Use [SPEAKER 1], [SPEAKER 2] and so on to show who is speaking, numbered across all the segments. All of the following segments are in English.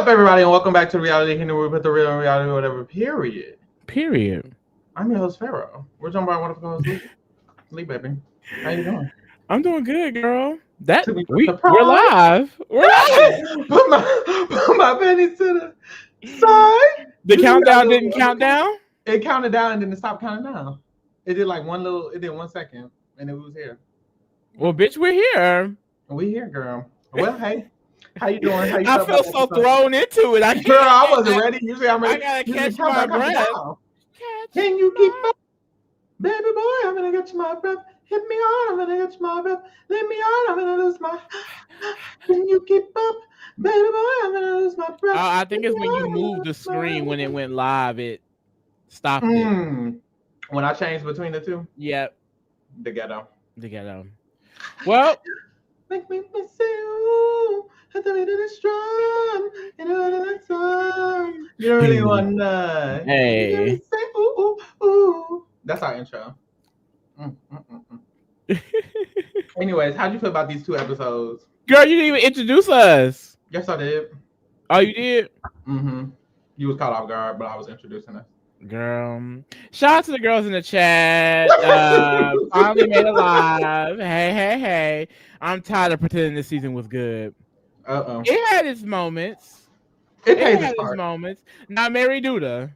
[SPEAKER 1] up, everybody, and welcome back to Reality Kingdom, where we put the real in reality, whatever, period.
[SPEAKER 2] Period.
[SPEAKER 1] I'm your host, Pharaoh. We're talking about wonderful host, Lee, baby. How you doing?
[SPEAKER 2] I'm doing good, girl. That
[SPEAKER 1] Took me by
[SPEAKER 2] we're
[SPEAKER 1] surprise.
[SPEAKER 2] live. We're live.
[SPEAKER 1] put my panties to the side.
[SPEAKER 2] The countdown didn't count down.
[SPEAKER 1] It counted down and then it stopped counting down. It did like it did 1 second, and it was here.
[SPEAKER 2] Well, bitch, we're here.
[SPEAKER 1] We here, girl. Well, hey. How you doing? How you
[SPEAKER 2] I feel so thrown into it.
[SPEAKER 1] Girl, I wasn't ready. Usually I'm ready.
[SPEAKER 2] I gotta catch my breath.
[SPEAKER 1] Can you keep up? Baby boy, I'm gonna get you my breath. Hit me hard, I'm gonna get you my breath. Leave me out, I'm gonna lose my. Can you keep up? Baby boy, I'm gonna lose my breath.
[SPEAKER 2] I think it's when you moved the screen when it went live, it stopped it.
[SPEAKER 1] When I changed between the two?
[SPEAKER 2] Yep.
[SPEAKER 1] The ghetto.
[SPEAKER 2] Well.
[SPEAKER 1] Make me miss you. At the beat of the drum. You know that song. You don't really want to.
[SPEAKER 2] Hey.
[SPEAKER 1] Say, ooh, ooh, ooh. That's our intro. Anyways, how'd you feel about these 2 episodes?
[SPEAKER 2] Girl, you didn't even introduce us.
[SPEAKER 1] Yes, I did.
[SPEAKER 2] Oh, you did?
[SPEAKER 1] Mm-hmm. You was caught off guard, but I was introducing us.
[SPEAKER 2] Girl. Shout out to the girls in the chat. Finally made it live. Hey. I'm tired of pretending this season was good.
[SPEAKER 1] Uh-oh.
[SPEAKER 2] It had its moments.
[SPEAKER 1] It had its
[SPEAKER 2] moments. Now, Mary Duda,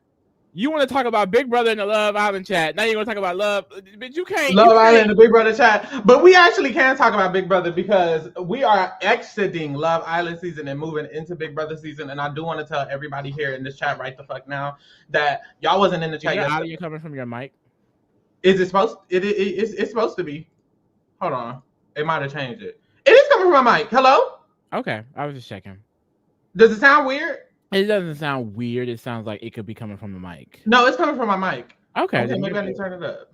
[SPEAKER 2] you want to talk about Big Brother in the Love Island chat. Now you're going to talk about Love. But you can't.
[SPEAKER 1] Love Island and the Big Brother chat. But we actually can talk about Big Brother because we are exiting Love Island season and moving into Big Brother season. And I do want to tell everybody here in this chat right the fuck now that y'all wasn't in the chat.
[SPEAKER 2] Is your audio coming from your mic?
[SPEAKER 1] Is it supposed? It's supposed to be. Hold on. It might have changed it. It is coming from my mic. Hello?
[SPEAKER 2] Okay. I was just checking.
[SPEAKER 1] Does it sound weird?
[SPEAKER 2] It doesn't sound weird. It sounds like it could be coming from the mic.
[SPEAKER 1] No, it's coming from my mic.
[SPEAKER 2] Okay
[SPEAKER 1] maybe I need to turn it up.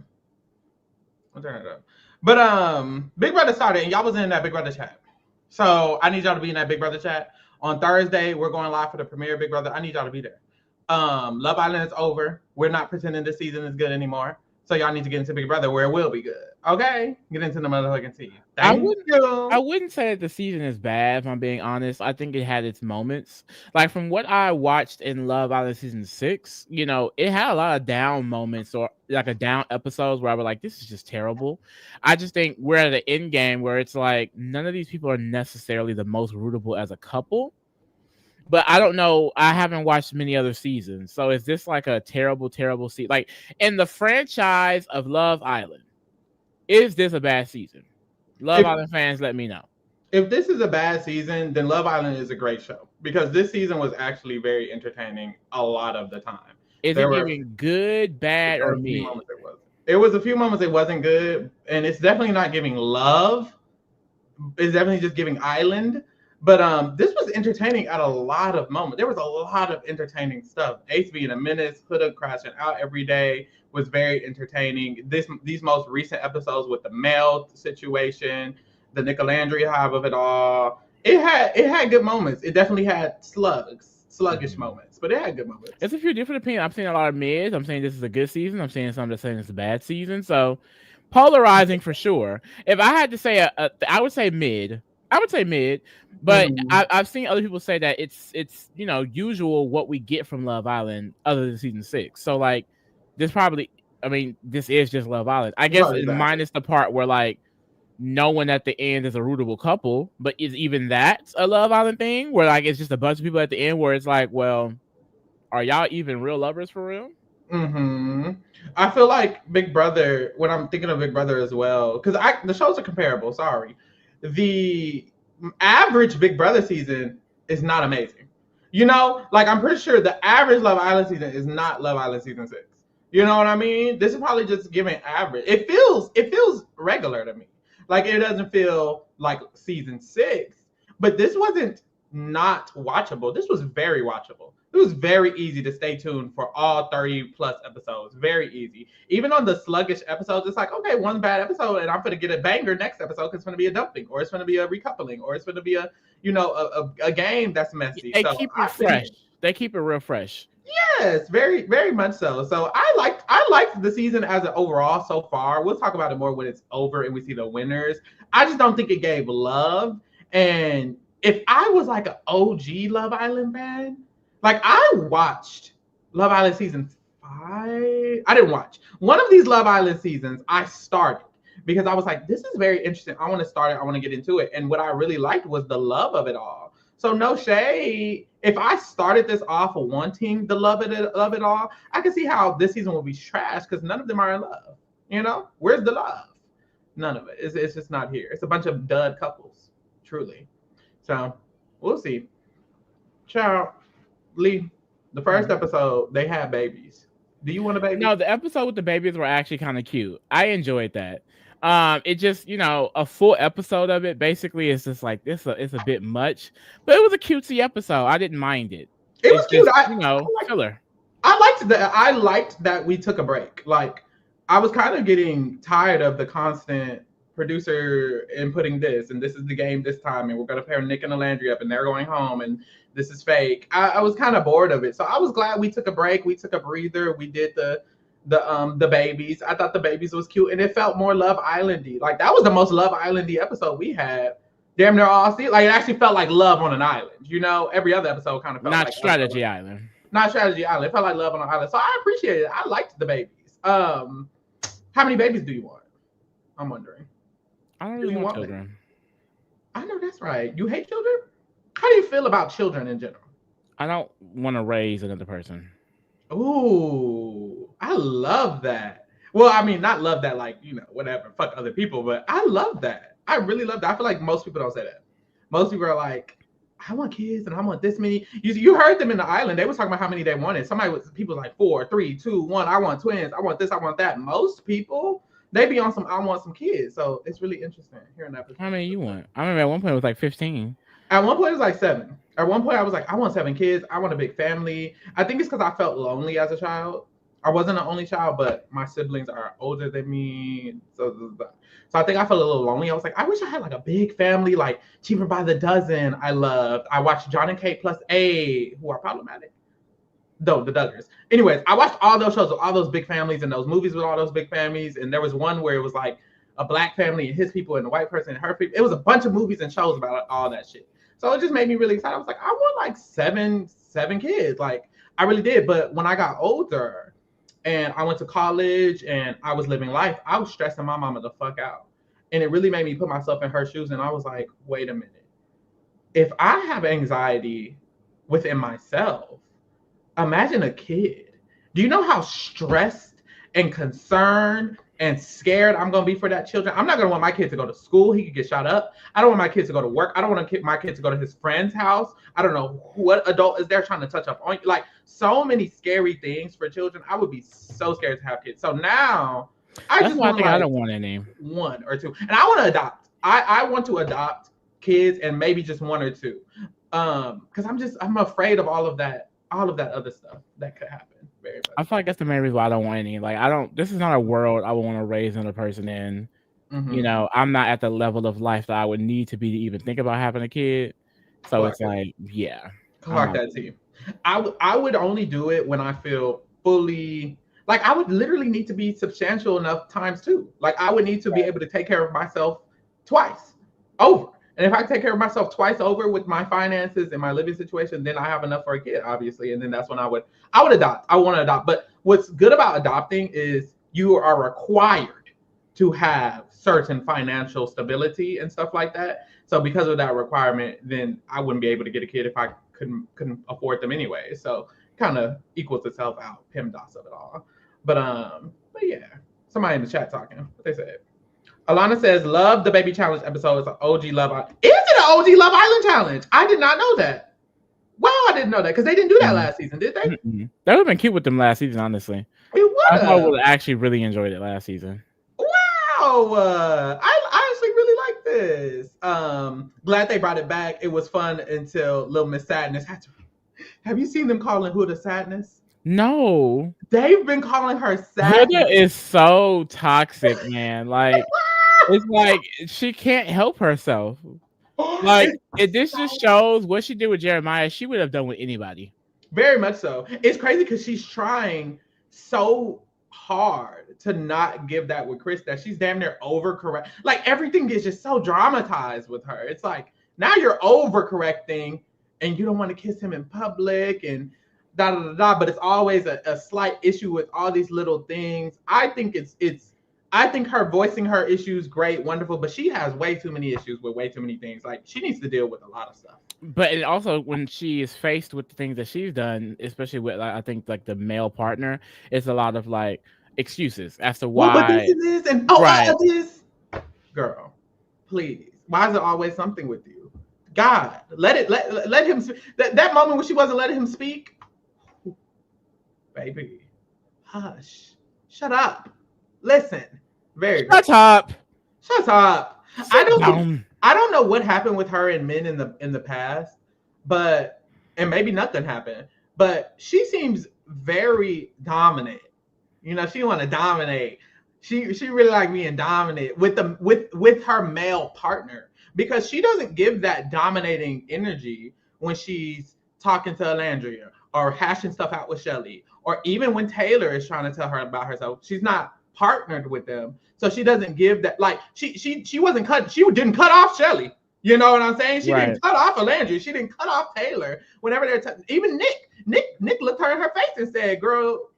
[SPEAKER 1] I'll turn it up. But Big Brother started and y'all was in that Big Brother chat. So I need y'all to be in that Big Brother chat. On Thursday, we're going live for the premiere of Big Brother. I need y'all to be there. Love Island is over. We're not pretending this season is good anymore. So y'all need to get into Big Brother where it will be good. Okay? Get into the motherfucking team.
[SPEAKER 2] I wouldn't say that the season is bad, if I'm being honest. I think it had its moments. Like from what I watched in Love Island season 6, you know, it had a lot of down moments or like a down episodes where I was like, this is just terrible. I just think we're at an end game where it's like none of these people are necessarily the most rootable as a couple. But I don't know. I haven't watched many other seasons. So is this like a terrible, terrible season? Like in the franchise of Love Island, is this a bad season? Love Island fans, let me know.
[SPEAKER 1] If this is a bad season, then Love Island is a great show. Because this season was actually very entertaining a lot of the time.
[SPEAKER 2] Is it giving good, bad, or mid?
[SPEAKER 1] It was a few moments it wasn't good. And it's definitely not giving love. It's definitely just giving island. But this was entertaining at a lot of moments. There was a lot of entertaining stuff. Ace being a menace, Huda crashing out every day was very entertaining. These most recent episodes with the Mel situation, the Nicolandria hive of it all, it had good moments. It definitely had sluggish moments, but it had good moments.
[SPEAKER 2] It's a few different opinions. I'm seeing a lot of mids. I'm saying this is a good season. I'm saying some that saying it's a bad season. So polarizing for sure. If I had to say I would say mid. But I've seen other people say that it's you know usual what we get from Love Island other than season 6. So like this is just Love Island. I guess minus the part where like no one at the end is a rootable couple, but is even that a Love Island thing where like it's just a bunch of people at the end where it's like, well, are y'all even real lovers for real?
[SPEAKER 1] I feel like Big Brother, when I'm thinking of Big Brother as well, because the shows are comparable. Sorry. The average Big Brother season is not amazing. You know, like I'm pretty sure the average Love Island season is not Love Island season 6. You know what I mean? This is probably just giving average. It feels regular to me. Like it doesn't feel like season 6, but this wasn't not watchable. This was very watchable. It was very easy to stay tuned for all 30 plus episodes. Very easy. Even on the sluggish episodes, it's like, okay, one bad episode and I'm going to get a banger next episode because it's going to be a dumping or it's going to be a recoupling or it's going to be a, you know, a game that's messy.
[SPEAKER 2] They keep it fresh. They keep it real fresh.
[SPEAKER 1] Yes, very, very much so. So I liked the season as an overall so far. We'll talk about it more when it's over and we see the winners. I just don't think it gave love. And if I was like an OG Love Island fan, like I watched Love Island season 5. I didn't watch one of these Love Island seasons. I started because I was like, this is very interesting. I want to start it. I want to get into it. And what I really liked was the love of it all. So no shade. If I started this off wanting the love of it all, I can see how this season will be trash because none of them are in love. You know, where's the love? None of it. It's just not here. It's a bunch of dud couples, truly. So we'll see. Ciao, Lee. The first episode, they had babies. Do you want a baby?
[SPEAKER 2] No, the episode with the babies were actually kind of cute. I enjoyed that. It just, a full episode of it basically is just like this. It's a bit much, but it was a cutesy episode. I didn't mind it.
[SPEAKER 1] It was cute.
[SPEAKER 2] Filler.
[SPEAKER 1] I liked that. I liked that we took a break. Like I was kind of getting tired of the constant producer inputting this, and this is the game this time, and we're gonna pair Nick and Alandria up, and they're going home, and this is fake. I was kind of bored of it, so I was glad we took a break. We took a breather. We did the babies. I thought the babies was cute, and it felt more Love Islandy. Like that was the most Love Islandy episode we had. Damn near all season. Like it actually felt like love on an island. Every other episode kind of felt
[SPEAKER 2] not
[SPEAKER 1] like
[SPEAKER 2] Strategy Island.
[SPEAKER 1] Not Strategy Island. It felt like love on an island. So I appreciate it. I liked the babies. How many babies do you want? I'm wondering.
[SPEAKER 2] I don't really want children.
[SPEAKER 1] I know that's right. You hate children? How do you feel about children in general?
[SPEAKER 2] I don't want to raise another person.
[SPEAKER 1] Ooh, I love that. Well, I mean, not love that like, whatever, fuck other people, but I love that. I really love that. I feel like most people don't say that. Most people are like, I want kids and I want this many. You heard them in the island. They was talking about how many they wanted. People like 4, 3, 2, 1. I want twins. I want this. I want that. Most people, they be on some, I want some kids. So it's really interesting hearing that.
[SPEAKER 2] How many you want? I remember at one point it was like 15.
[SPEAKER 1] At one point it was like 7. At one point I was like, I want 7 kids. I want a big family. I think it's because I felt lonely as a child. I wasn't an only child, but my siblings are older than me. So I think I felt a little lonely. I was like, I wish I had like a big family, like Cheaper by the Dozen. I watched John and Kate Plus A, who are problematic. Though the Duggars. Anyways, I watched all those shows with all those big families and those movies with all those big families. And there was one where it was like a black family and his people and the white person and her people. It was a bunch of movies and shows about all that shit. So it just made me really excited. I was like, I want like seven kids. Like I really did. But when I got older and I went to college and I was living life, I was stressing my mama the fuck out. And it really made me put myself in her shoes. And I was like, wait a minute. If I have anxiety within myself, imagine a kid. Do you know how stressed and concerned and scared I'm going to be for that children? I'm not going to want my kid to go to school. He could get shot up. I don't want my kids to go to work. I don't want my kid to go to his friend's house. I don't know what adult is there trying to touch up on you. Like so many scary things for children. I would be so scared to have kids. So now I don't
[SPEAKER 2] want any.
[SPEAKER 1] 1 or 2. And I want to adopt. I want to adopt kids and maybe just 1 or 2. Because I'm afraid of all of that other stuff that could happen. Very much.
[SPEAKER 2] I feel like that's the main reason why I don't want any. Like this is not a world I would want to raise another person in. Mm-hmm. I'm not at the level of life that I would need to be to even think about having a kid. So it's like, yeah.
[SPEAKER 1] Clark that to you. I would only do it when I feel fully like I would literally need to be substantial enough times 2. Like I would need to be able to take care of myself twice over. And if I take care of myself twice over with my finances and my living situation, then I have enough for a kid, obviously. And then that's when I would adopt. I want to adopt. But what's good about adopting is you are required to have certain financial stability and stuff like that. So because of that requirement, then I wouldn't be able to get a kid if I couldn't afford them anyway. So kind of equals itself out, PEMDAS of it all. But yeah, somebody in the chat talking. What they said. Alana says, love the baby challenge episode. It's an OG Love Island. Is it an OG Love Island challenge? I did not know that. Wow, I didn't know that because they didn't do that last season, did they?
[SPEAKER 2] Mm-hmm. That would have been cute with them last season, honestly. I would have actually really enjoyed it last season.
[SPEAKER 1] Wow. I actually really like this. Glad they brought it back. It was fun until Little Miss Sadness had to. Have you seen them calling Huda Sadness?
[SPEAKER 2] No.
[SPEAKER 1] They've been calling her Sadness.
[SPEAKER 2] Huda is so toxic, man. Like, it's like she can't help herself. Like, if this just shows what she did with Jeremiah, she would have done with anybody.
[SPEAKER 1] Very much so. It's crazy because she's trying so hard to not give that with Chris that she's damn near overcorrect. Like, everything is just so dramatized with her. It's like, Now you're overcorrecting, and you don't want to kiss him in public, and da da da da. But it's always a slight issue with all these little things. I think it's. I think her voicing her issues, great, wonderful, but she has way too many issues with way too many things. Like, she needs to deal with a lot of stuff.
[SPEAKER 2] But it also, when she is faced with the things that she's done, especially with, like, I think, like, the male partner, it's a lot of, like, excuses as to why.
[SPEAKER 1] Well, but this and this, and this. Girl, please. Why is it always something with you? God, let him. That moment when she wasn't letting him speak, baby, hush, shut up, listen. Very good.
[SPEAKER 2] Shut up.
[SPEAKER 1] I don't know what happened with her and men in the past, but, and maybe nothing happened, but she seems very dominant. You know, she want to dominate. She really like being dominant with her male partner, because she doesn't give that dominating energy when she's talking to Alandria or hashing stuff out with Shelly, or even when Taylor is trying to tell her about herself. She's not partnered with them, so she doesn't give that. Like, she didn't cut off Shelly. You know what I'm saying? She didn't cut off Alandria. She didn't cut off Taylor. Whenever they're even Nick looked her in her face and said, "Girl,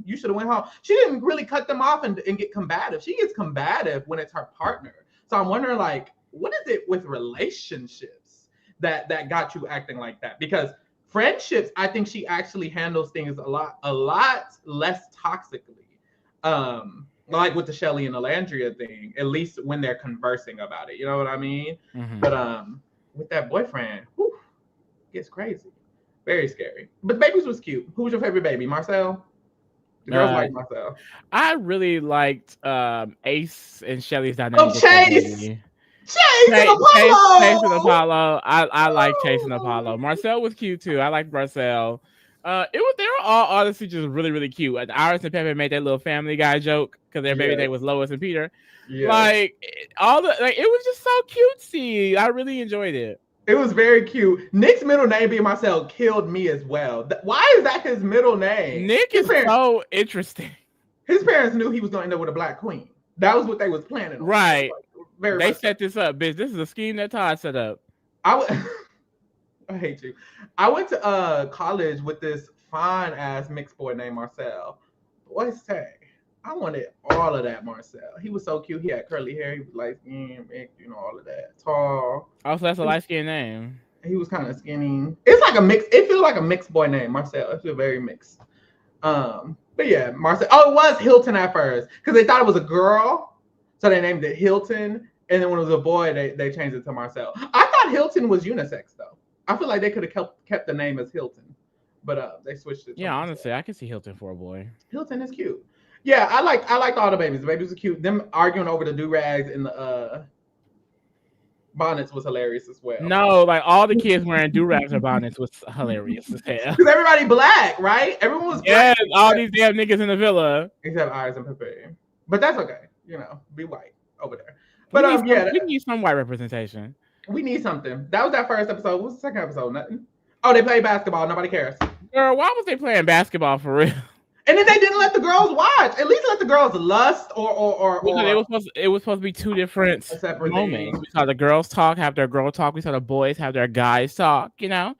[SPEAKER 1] you should have went home." She didn't really cut them off and get combative. She gets combative when it's her partner. So I'm wondering, like, what is it with relationships that got you acting like that? Because friendships, I think she actually handles things a lot less toxically. Like with the Shelly and Alandria thing, at least when they're conversing about it. You know what I mean? Mm-hmm. But with that boyfriend, whew, it's crazy. Very scary. But the babies was cute. Who was your favorite baby? Marcel? The girls like Marcel.
[SPEAKER 2] I really liked Ace and Shelly's dynamic.
[SPEAKER 1] Oh, Chase and Apollo.
[SPEAKER 2] Chase and Apollo. I like Chase and Apollo. Marcel was cute too. I liked Marcel. They were all honestly just really, really cute. Iris and Pepe made that little Family Guy joke because their baby name was Lois and Peter. Yeah. Like, it was just so cutesy. I really enjoyed it.
[SPEAKER 1] It was very cute. Nick's middle name being Marcel killed me as well. Why is that his middle name?
[SPEAKER 2] Nick is so interesting.
[SPEAKER 1] His parents knew he was going to end up with a black queen. That was what they was planning on.
[SPEAKER 2] Right. They set this up, bitch. This is a scheme that Todd set up.
[SPEAKER 1] I hate you. I went to college with this fine ass mixed boy named Marcel. Boy, say, I wanted all of that Marcel. He was so cute. He had curly hair. He was light skinned, you know, all of that. Tall.
[SPEAKER 2] Oh, so that's a light skinned name.
[SPEAKER 1] He was kind of skinny. It's like a mix. It feels like a mixed boy name, Marcel. It feels very mixed. But yeah, Marcel. Oh, it was Hilton at first because they thought it was a girl, so they named it Hilton. And then when it was a boy, they changed it to Marcel. I thought Hilton was unisex though. I feel like they could have kept the name as Hilton, but they switched it.
[SPEAKER 2] Yeah, honestly, I can see Hilton for a boy.
[SPEAKER 1] Hilton is cute. Yeah, I liked all the babies. The babies are cute. Them arguing over the do-rags and the bonnets was hilarious as well.
[SPEAKER 2] No, like all the kids wearing do-rags or bonnets was hilarious as hell.
[SPEAKER 1] Because everybody black, right? Everyone was black.
[SPEAKER 2] Yeah, all these damn niggas in the villa.
[SPEAKER 1] Except Iris and Pepe. But that's okay. You know, be white over there. But
[SPEAKER 2] we need some white representation.
[SPEAKER 1] We need something. That was that first episode. What was the second episode? Nothing. Oh, they played basketball. Nobody cares.
[SPEAKER 2] Girl, why was they playing basketball for real?
[SPEAKER 1] And then they didn't let the girls watch. At least let the girls lust or
[SPEAKER 2] it was supposed to be two different moments. We saw the girls have their girl talk. We saw the boys have their guys talk, you know?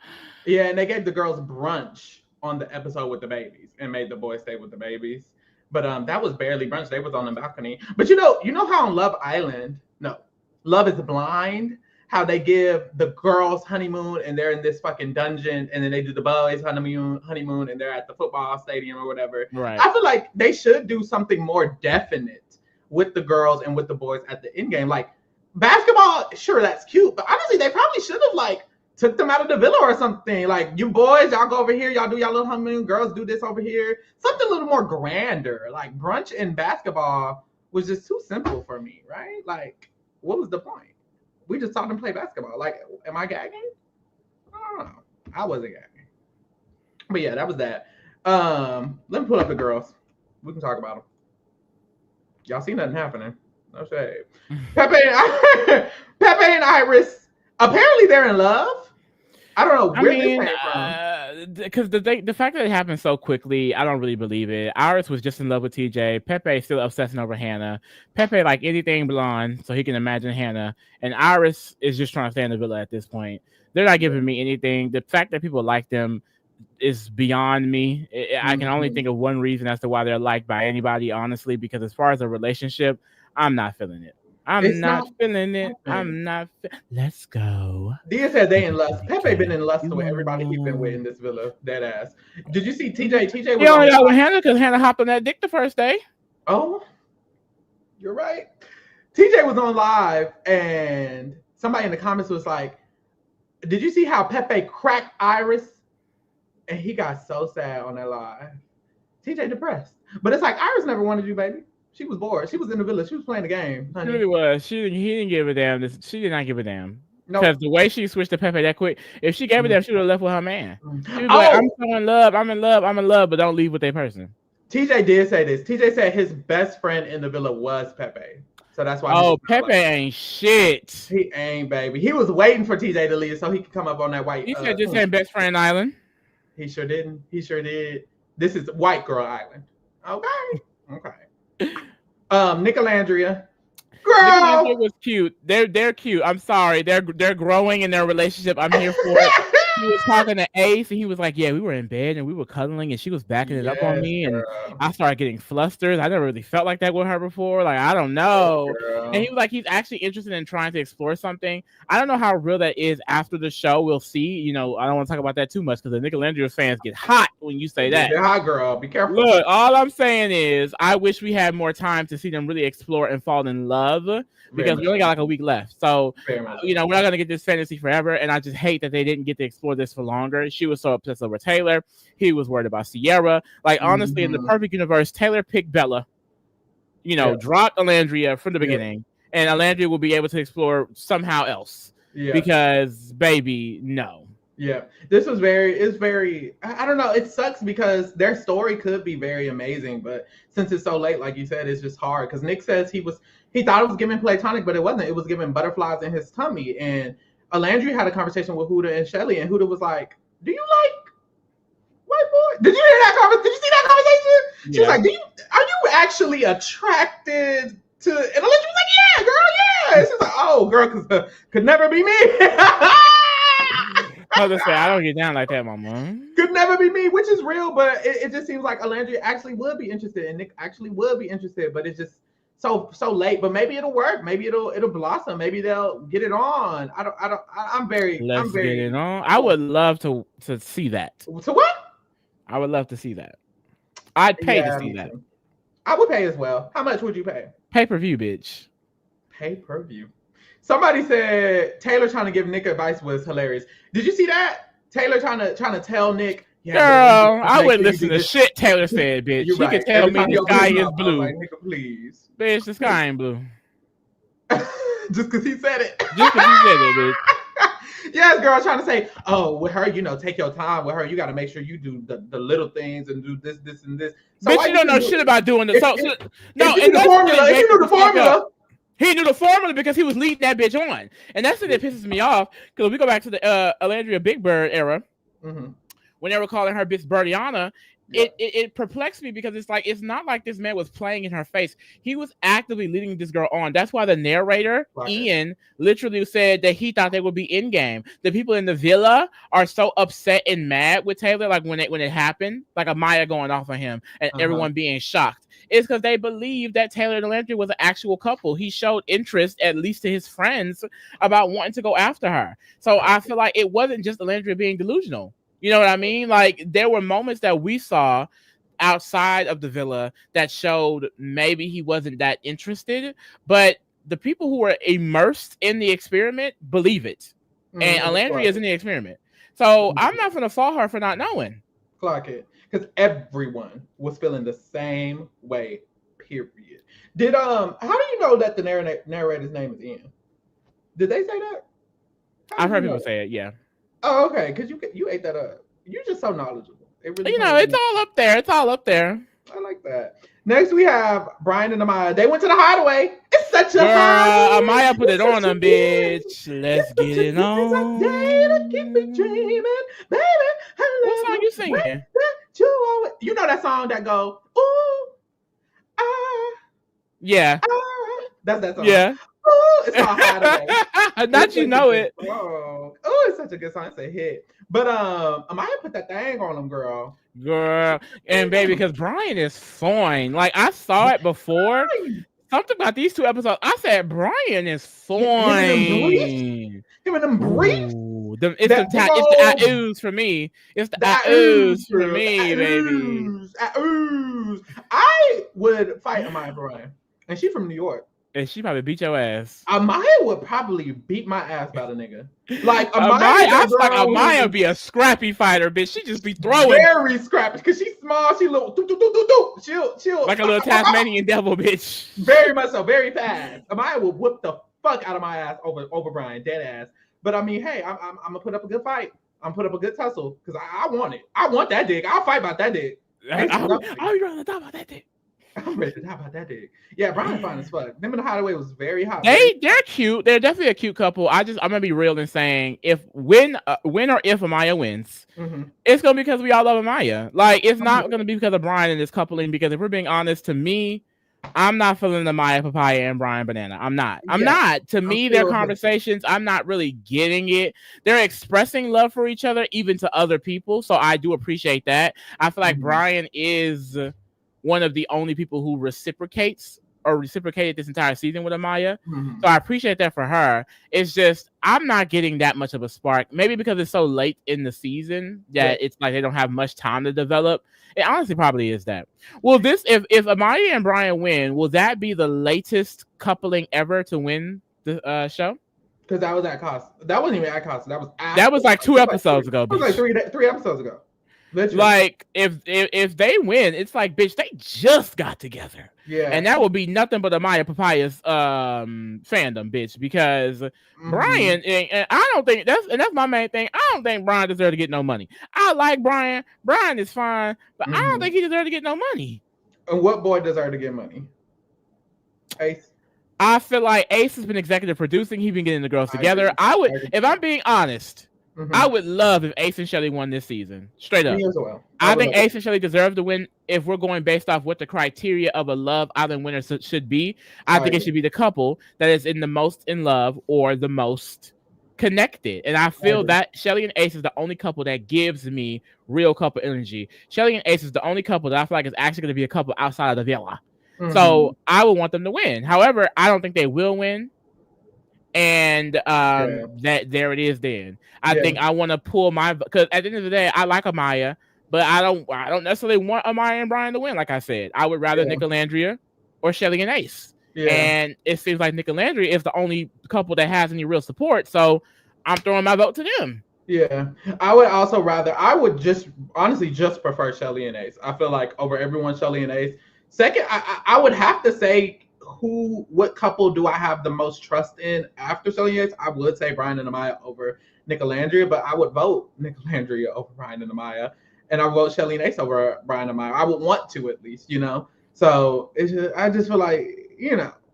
[SPEAKER 1] Yeah, and they gave the girls brunch on the episode with the babies and made the boys stay with the babies. But that was barely brunch. They was on the balcony. But you know how on Love Is Blind, how they give the girls honeymoon and they're in this fucking dungeon, and then they do the boys honeymoon and they're at the football stadium or whatever.
[SPEAKER 2] Right.
[SPEAKER 1] I feel like they should do something more definite with the girls and with the boys at the end game. Like basketball, sure, that's cute, but honestly, they probably should have like took them out of the villa or something. Like, you boys, y'all go over here, y'all do y'all little honeymoon, girls do this over here. Something a little more grander. Like brunch and basketball was just too simple for me, right? Like, what was the point? We just saw them play basketball. Like, am I gagging? I don't know. I wasn't gagging. But yeah, that was that. Let me pull up the girls. We can talk about them. Y'all see nothing happening. No shade. Pepe and Iris, apparently they're in love. I don't know where they came from.
[SPEAKER 2] because the fact that it happened so quickly, I don't really believe it. Iris was just in love with TJ. Pepe is still obsessing over Hannah. Pepe like anything blonde, so he can imagine Hannah. And Iris is just trying to stay in the villa at this point. They're not giving me anything. The fact that people like them is beyond me. I can only think of one reason as to why they're liked by anybody, honestly, because as far as a relationship, I'm not feeling it. I'm not feeling it. I'm not. Let's go.
[SPEAKER 1] Dia said they in lust. Pepe been in lust with everybody he been with in this villa. Dead ass. Did you see TJ? TJ was
[SPEAKER 2] only got with Hannah because Hannah hopped on that dick the first day.
[SPEAKER 1] Oh, you're right. TJ was on live and somebody in the comments was like, "Did you see how Pepe cracked Iris?" And he got so sad on that live. TJ depressed, but it's like Iris never wanted you, baby. She was bored. She was in the village. She was playing the game. Honey.
[SPEAKER 2] She really was. He didn't give a damn. She did not give a damn. Because the way she switched to Pepe that quick, if she gave a damn, she would have left with her man. She was like, I'm so in love. I'm in love. I'm in love, but don't leave with a person.
[SPEAKER 1] TJ did say this. TJ said his best friend in the villa was Pepe. So that's why.
[SPEAKER 2] Oh, Pepe ain't shit.
[SPEAKER 1] He ain't, baby. He was waiting for TJ to leave so he could come up on that white.
[SPEAKER 2] He said just saying best friend island.
[SPEAKER 1] He sure didn't. He sure did. This is white girl island. Okay. Okay. Nicolandria. Girl,
[SPEAKER 2] Nicolandria was cute. They're cute. I'm sorry. They're growing in their relationship. I'm here for it. He was talking to Ace, and he was like, "Yeah, we were in bed and we were cuddling, and she was backing it up on me, and I started getting flustered. I never really felt like that with her before. Like, I don't know." And he was like, he's actually interested in trying to explore something. I don't know how real that is after the show. We'll see. You know, I don't want to talk about that too much because the Nicolandria fans get hot when you say that.
[SPEAKER 1] They're hot, girl. Be careful.
[SPEAKER 2] Look, all I'm saying is, I wish we had more time to see them really explore and fall in love. Because we only got like a week left. So, you know, we're not going to get this fantasy forever. And I just hate that they didn't get to explore this for longer. She was so obsessed over Taylor. He was worried about Sierra. Like, honestly, in the perfect universe, Taylor picked Bella. You know, dropped Alandria from the beginning. And Alandria will be able to explore somehow else. Because, baby, no.
[SPEAKER 1] Yeah, this was very, I don't know. It sucks because their story could be very amazing, but since it's so late, like you said, it's just hard. Because Nick says he thought it was giving platonic, but it wasn't. It was giving butterflies in his tummy. And Alandria had a conversation with Huda and Shelly, and Huda was like, "Do you like white boy?" Did you hear that conversation? Did you see that conversation? She was like, "Are you actually attracted to?" And Alandria was like, "Yeah, girl, yeah." And she's like, "Oh, girl, because could never be me."
[SPEAKER 2] I was gonna say, I don't get down like that, mama.
[SPEAKER 1] Could never be me, which is real, but it just seems like Alandria actually would be interested, and Nick actually would be interested, but it's just so late. But maybe it'll work. Maybe it'll blossom. Maybe they'll get it on. I'm very.
[SPEAKER 2] Let's get it on. I would love to see that.
[SPEAKER 1] To what?
[SPEAKER 2] I would love to see that. I'd pay to see that.
[SPEAKER 1] I would pay as well. How much would you pay?
[SPEAKER 2] Pay-per-view, bitch.
[SPEAKER 1] Pay-per-view. Somebody said Taylor trying to give Nick advice was hilarious. Did you see that? Taylor trying to tell Nick.
[SPEAKER 2] Yeah, girl, I wouldn't listen to shit Taylor said, bitch. She could tell me the sky is blue.
[SPEAKER 1] Like, nigga, please.
[SPEAKER 2] Bitch, the sky ain't blue.
[SPEAKER 1] Just because he said it.
[SPEAKER 2] Just because he said it, bitch.
[SPEAKER 1] Yes, girl, trying to say, oh, with her, you know, take your time with her. You got to make sure you do the little things and do this, and this.
[SPEAKER 2] So bitch, you don't know shit about doing this. No,
[SPEAKER 1] if you knew the formula.
[SPEAKER 2] He knew the formula because he was leading that bitch on. And that's the thing that pisses me off. Because we go back to the Alandria Big Bird era. Mm-hmm. When they were calling her bitch Birdiana, it perplexed me because it's like, it's not like this man was playing in her face. He was actively leading this girl on. That's why the narrator, Ian, literally said that he thought they would be in game. The people in the villa are so upset and mad with Taylor, like when it happened, like Amaya going off on him and everyone being shocked. It's because they believe that Taylor and Alandria was an actual couple. He showed interest, at least to his friends, about wanting to go after her. So I feel like it wasn't just Alandria being delusional. You know what I mean? Like, there were moments that we saw outside of the villa that showed maybe he wasn't that interested, but the people who were immersed in the experiment believe it. And Alandria is in the experiment. So I'm not going to fault her for not knowing.
[SPEAKER 1] Clock it. Because everyone was feeling the same way, period. Did how do you know that the narrator's name is Ian? Did they say that?
[SPEAKER 2] I've heard people say it, yeah.
[SPEAKER 1] Oh, okay, because you ate that up. You're just so knowledgeable.
[SPEAKER 2] It really, it's all up there. It's all up there.
[SPEAKER 1] I like that. Next, we have Brian and Amaya. They went to the hideaway. It's such a hideaway.
[SPEAKER 2] Amaya put it on them, bitch. Let's get it on.
[SPEAKER 1] Day to keep me dreaming, baby.
[SPEAKER 2] What song you singing?
[SPEAKER 1] You know that song that go, ooh, ah,
[SPEAKER 2] Yeah.
[SPEAKER 1] ah. That's that song.
[SPEAKER 2] Yeah.
[SPEAKER 1] Ooh, it's called Hideaway.
[SPEAKER 2] Not you know it.
[SPEAKER 1] Oh, it's such a good song. It's a hit. But Amaya put that thing on them, girl.
[SPEAKER 2] Girl. And baby, because Brian is fine. Like, I saw it before. Something about these 2 episodes. I said Brian is fine.
[SPEAKER 1] Him and them briefs.
[SPEAKER 2] It's the ooze for me. It's the ooze for me, baby.
[SPEAKER 1] I would fight Amaya Brian, and she from New York.
[SPEAKER 2] And she probably beat your ass.
[SPEAKER 1] Amaya would probably beat my ass about a nigga. Like
[SPEAKER 2] Amaya would be a scrappy fighter, bitch. She just be throwing.
[SPEAKER 1] Very scrappy because she's small. She little. She'll
[SPEAKER 2] like a little Tasmanian devil, bitch.
[SPEAKER 1] Very much so. Very fast. Amaya will whoop the fuck out of my ass over Brian, dead ass. But I mean, hey, I'm gonna put up a good fight. I'm put up a good tussle because I want it. I want that dick. I'll fight about that dick.
[SPEAKER 2] I'll be ready to talk about that dick.
[SPEAKER 1] I'm ready to talk about that dick. Yeah, Brian fine as fuck. Them in the Hideaway was very hot.
[SPEAKER 2] They're cute. They're definitely a cute couple. I'm gonna be real in saying when or if Amaya wins, it's gonna be because we all love Amaya. Like, it's not gonna be because of Brian and this coupling. Because if we're being honest, to me, I'm not feeling Amaya Papaya and Brian Banana. I'm not. To me, their conversations, I'm not really getting it. They're expressing love for each other, even to other people. So I do appreciate that. I feel like Brian is one of the only people who reciprocated this entire season with Amaya. So I appreciate that for her. It's just, I'm not getting that much of a spark. Maybe because it's so late in the season that it's like they don't have much time to develop. It honestly probably is that. Will this, if Amaya and Brian win, will that be the latest coupling ever to win the show?
[SPEAKER 1] Because that was at Costa. That wasn't even at Costa.
[SPEAKER 2] That was like 2 episodes ago.
[SPEAKER 1] It was like 3 episodes ago. Literally.
[SPEAKER 2] Like, if they win, it's like, bitch, they just got together.
[SPEAKER 1] Yeah.
[SPEAKER 2] And that would be nothing but Amaya Papaya's fandom, bitch, because Brian, and I don't think that's my main thing. I don't think Brian deserves to get no money. I like Brian. Brian is fine, but I don't think he deserves to get no money.
[SPEAKER 1] And what boy deserves to get money? Ace.
[SPEAKER 2] I feel like Ace has been executive producing. He's been getting the girls together. If I'm being honest, I would love if Ace and Shelly won this season. Straight up.
[SPEAKER 1] Me as well.
[SPEAKER 2] I think Ace and Shelly deserve to win if we're going based off what the criteria of a Love Island winner should be. I think it should be the couple that is in the most in love or the most connected. And I feel that Shelly and Ace is the only couple that gives me real couple energy. Shelly and Ace is the only couple that I feel like is actually going to be a couple outside of the villa. So I would want them to win. However, I don't think they will win. And that there it is then. I think I want to pull because at the end of the day, I like Amaya, but I don't necessarily want Amaya and Brian to win. Like I said, I would rather Nicolandria or Shelly and Ace. And it seems like Nicolandria is the only couple that has any real support. So I'm throwing my vote to them.
[SPEAKER 1] Yeah. I would just honestly just prefer Shelly and Ace. I feel like over everyone, Shelly and Ace. Second, I would have to say what couple do I have the most trust in after Shelly and Ace? I would say Brian and Amaya over Nicolandria, but I would vote Nicolandria over Brian and Amaya, and I would vote Shelly and Ace over Brian and Amaya. I would want to, at least, So I just feel like,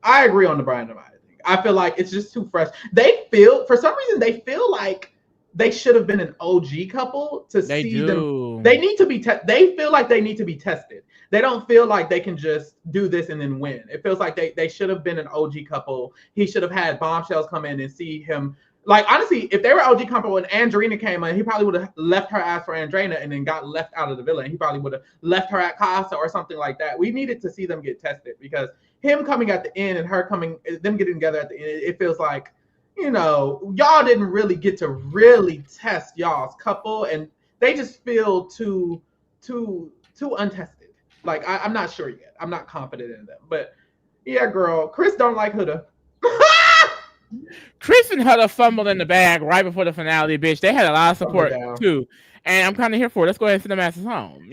[SPEAKER 1] I agree on the Brian and Amaya thing. I feel like it's just too fresh. For some reason, they feel like they should have been an OG couple to see them. They need to be. They feel like they need to be tested. They don't feel like they can just do this and then win. It feels like they should have been an OG couple. He should have had Bombshells come in and see him. Like, honestly, if they were OG couple and Andrina came in, he probably would have left her ass for Andrina and then got left out of the villa. And he probably would have left her at Casa or something like that. We needed to see them get tested because him coming at the end and them getting together at the end, it feels like, y'all didn't really get to really test y'all's couple, and they just feel too untested. Like, I'm not sure yet. I'm not confident in them. But yeah, girl, Chris don't like Huda.
[SPEAKER 2] Chris and Huda fumbled in the bag right before the finale, bitch. They had a lot of support too, and I'm kind of here for it. Let's go ahead and send them asses home.